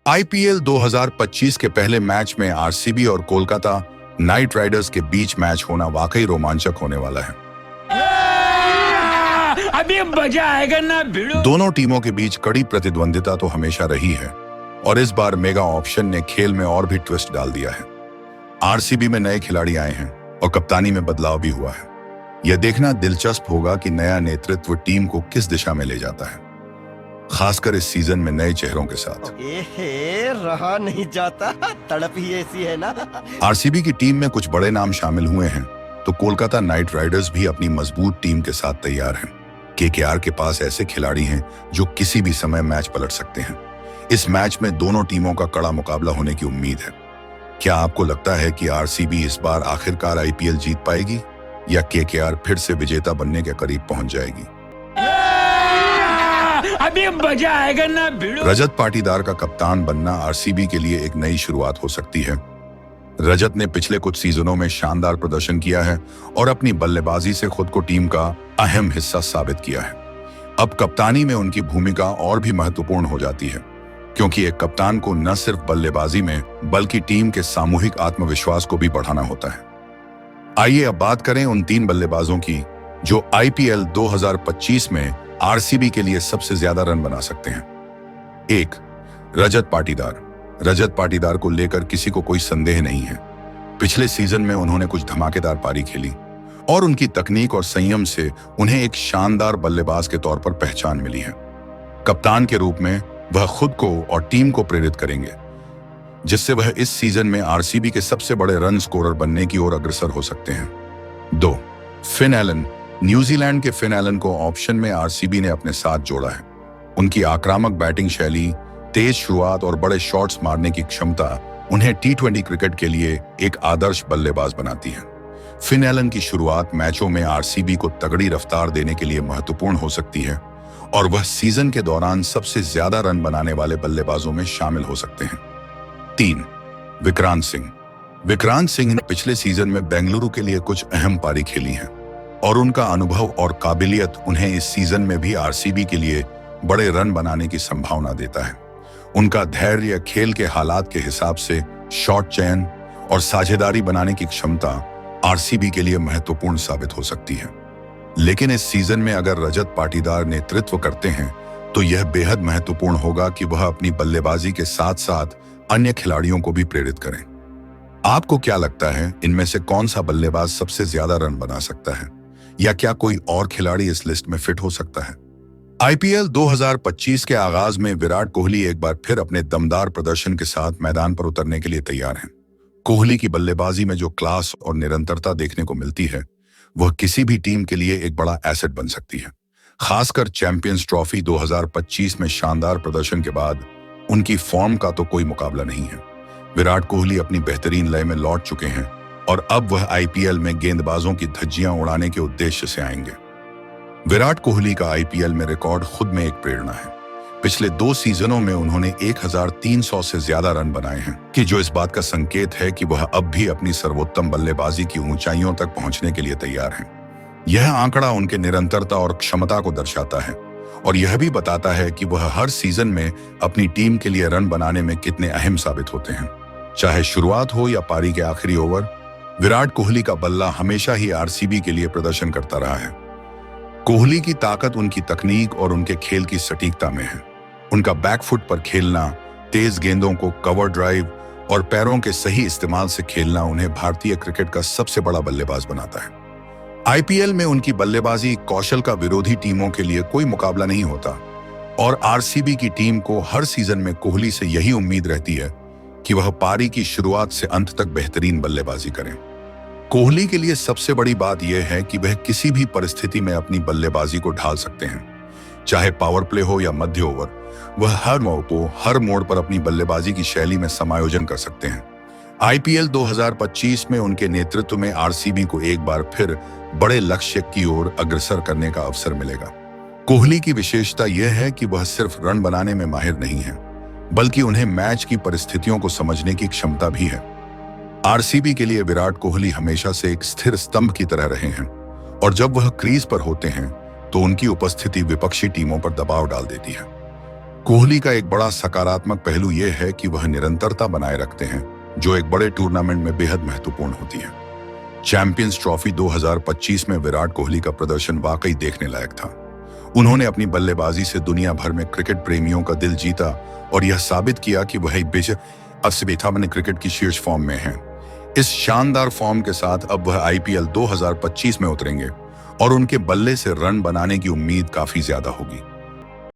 IPL 2025 के पहले match में आरसीबी और कोलकाता नाइट राइडर्स के बीच मैच होना वाकई रोमांचक होने वाला है। अभी मजा आएगा ना भिड़ो। दोनों टीमों के बीच कड़ी प्रतिद्वंदिता तो हमेशा रही है और इस बार मेगा ऑप्शन ने खेल में और भी ट्विस्ट डाल दिया है। आरसीबी में नए खिलाड़ी आए हैं और कप्तानी में बदलाव भी हुआ है। यह देखना दिलचस्प होगा कि नया नेतृत्व टीम को किस दिशा में ले जाता है, खासकर इस सीजन में नए चेहरों के साथ। रहा नहीं जाता, तड़प ही ऐसी है ना। आरसीबी की टीम में कुछ बड़े नाम शामिल हुए हैं तो कोलकाता नाइट राइडर्स भी अपनी मजबूत टीम के साथ तैयार हैं। केकेआर के पास ऐसे खिलाड़ी हैं जो किसी भी समय मैच पलट सकते हैं। इस मैच में दोनों टीमों का कड़ा मुकाबला होने की उम्मीद है। क्या आपको लगता है कि आरसीबी इस बार आखिरकार आईपीएल जीत पाएगी या केकेआर फिर से विजेता बनने के करीब पहुंच जाएगी? अभी मजा आएगा ना भिड़ो। रजत पाटीदार का कप्तान बनना आरसीबी के लिए एक नई शुरुआत हो सकती है। रजत ने पिछले कुछ सीजनों में शानदार प्रदर्शन किया है और अपनी बल्लेबाजी से खुद को टीम का अहम हिस्सा साबित किया है। अब कप्तानी में उनकी भूमिका और भी महत्वपूर्ण हो जाती है, क्योंकि एक कप्तान को न सिर्फ बल्लेबाजी में बल्कि टीम के सामूहिक आत्मविश्वास को भी बढ़ाना होता है। आइए अब बात करें उन 3 बल्लेबाजों की जो आईपीएल 2025 में आरसीबी के लिए सबसे ज्यादा रन बना सकते हैं। 1. रजत पाटीदार। रजत पाटीदार को लेकर किसी को कोई संदेह नहीं है। पिछले सीजन में उन्होंने कुछ धमाकेदार पारी खेली और उनकी तकनीक और संयम से उन्हें एक शानदार बल्लेबाज के तौर पर पहचान मिली है। कप्तान के रूप में वह खुद को और टीम को प्रेरित करेंगे, जिससे वह इस सीजन में आरसीबी के सबसे बड़े रन स्कोरर बनने की ओर अग्रसर हो सकते हैं। 2. Finn Allen. न्यूजीलैंड के फिन एलन को ऑप्शन में आरसीबी ने अपने साथ जोड़ा है। उनकी आक्रामक बैटिंग शैली, तेज शुरुआत और बड़े शॉट्स मारने की क्षमता उन्हें टी20 क्रिकेट के लिए एक आदर्श बल्लेबाज बनाती है। फिन एलन की शुरुआत मैचों में आरसीबी को तगड़ी रफ्तार देने के लिए महत्वपूर्ण हो सकती है और वह सीजन के दौरान सबसे ज्यादा रन बनाने वाले बल्लेबाजों में शामिल हो सकते हैं। 3. विक्रांत सिंह। विक्रांत सिंह ने पिछले सीजन में बेंगलुरु के लिए कुछ अहम पारी खेली है और उनका अनुभव और काबिलियत उन्हें इस सीजन में भी आरसीबी के लिए बड़े रन बनाने की संभावना देता है। उनका धैर्य, खेल के हालात के हिसाब से शॉट चयन और साझेदारी बनाने की क्षमता आरसीबी के लिए महत्वपूर्ण साबित हो सकती है। लेकिन इस सीजन में अगर रजत पाटीदार नेतृत्व करते हैं तो यह बेहद महत्वपूर्ण होगा कि वह अपनी बल्लेबाजी के साथ साथ अन्य खिलाड़ियों को भी प्रेरित करें। आपको क्या लगता है, इनमें से कौन सा बल्लेबाज सबसे ज्यादा रन बना सकता है, या क्या कोई और खिलाड़ी इस लिस्ट में फिट हो सकता है? आईपीएल 2025 के आगाज में विराट कोहली एक बार फिर अपने दमदार प्रदर्शन के साथ मैदान पर उतरने के लिए तैयार हैं। कोहली की बल्लेबाजी में जो क्लास और निरंतरता देखने को मिलती है, वह किसी भी टीम के लिए एक बड़ा एसेट बन सकती है। खासकर चैंपियंस ट्रॉफी 2025 में शानदार प्रदर्शन के बाद उनकी फॉर्म का तो कोई मुकाबला नहीं है। विराट कोहली अपनी बेहतरीन लय में लौट चुके हैं और अब वह आईपीएल में गेंदबाजों की धज्जियां उड़ाने के उद्देश्य से आएंगे। विराट कोहली का आईपीएल में रिकॉर्ड खुद में एक प्रेरणा है। पिछले 2 सीजनों में उन्होंने 1300 से ज्यादा रन बनाए हैं, कि जो इस बात का संकेत है कि वह अब भी अपनी सर्वोत्तम बल्लेबाजी की ऊंचाइयों तक पहुंचने के लिए तैयार हैं। यह आंकड़ा उनके निरंतरता और क्षमता को दर्शाता है और यह भी बताता है कि वह हर सीजन में अपनी टीम के लिए रन बनाने में कितने अहम साबित होते हैं। चाहे शुरुआत हो या पारी के आखिरी ओवर, विराट कोहली का बल्ला हमेशा ही आरसीबी के लिए प्रदर्शन करता रहा है। कोहली की ताकत उनकी तकनीक और उनके खेल की सटीकता में है। उनका बैकफुट पर खेलना, तेज गेंदों को कवर ड्राइव और पैरों के सही इस्तेमाल से खेलना उन्हें भारतीय क्रिकेट का सबसे बड़ा बल्लेबाज बनाता है। आईपीएल में उनकी बल्लेबाजी कौशल का विरोधी टीमों के लिए कोई मुकाबला नहीं होता और आरसीबी की टीम को हर सीजन में कोहली से यही उम्मीद रहती है कि वह पारी की शुरुआत से अंत तक बेहतरीन बल्लेबाजी करें। कोहली के लिए सबसे बड़ी बात यह है कि वह किसी भी परिस्थिति में अपनी बल्लेबाजी को ढाल सकते हैं। चाहे पावर प्ले हो या मध्य ओवर, वह हर मौके, हर मोड़ पर अपनी बल्लेबाजी की शैली में समायोजन कर सकते हैं। आईपीएल 2025 में उनके नेतृत्व में आरसीबी को एक बार फिर बड़े लक्ष्य की ओर अग्रसर करने का अवसर मिलेगा। कोहली की विशेषता यह है कि वह सिर्फ रन बनाने में माहिर नहीं है, बल्कि उन्हें मैच की परिस्थितियों को समझने की क्षमता भी है। आरसीबी के लिए विराट कोहली हमेशा से एक स्थिर स्तंभ की तरह रहे हैं और जब वह क्रीज पर होते हैं तो उनकी उपस्थिति विपक्षी टीमों पर दबाव डाल देती है। कोहली का एक बड़ा सकारात्मक पहलू यह है कि वह निरंतरता बनाए रखते हैं, जो एक बड़े टूर्नामेंट में बेहद महत्वपूर्ण होती है। चैंपियंस ट्रॉफी 2025 में विराट कोहली का प्रदर्शन वाकई देखने लायक था। उन्होंने अपनी बल्लेबाजी से दुनिया भर में क्रिकेट प्रेमियों का दिल जीता और यह साबित किया कि वह अपने क्रिकेट की शीर्ष फॉर्म में हैं। इस शानदार फॉर्म के साथ अब वह IPL 2025 में उतरेंगे और उनके बल्ले से रन बनाने की उम्मीद काफी ज्यादा होगी।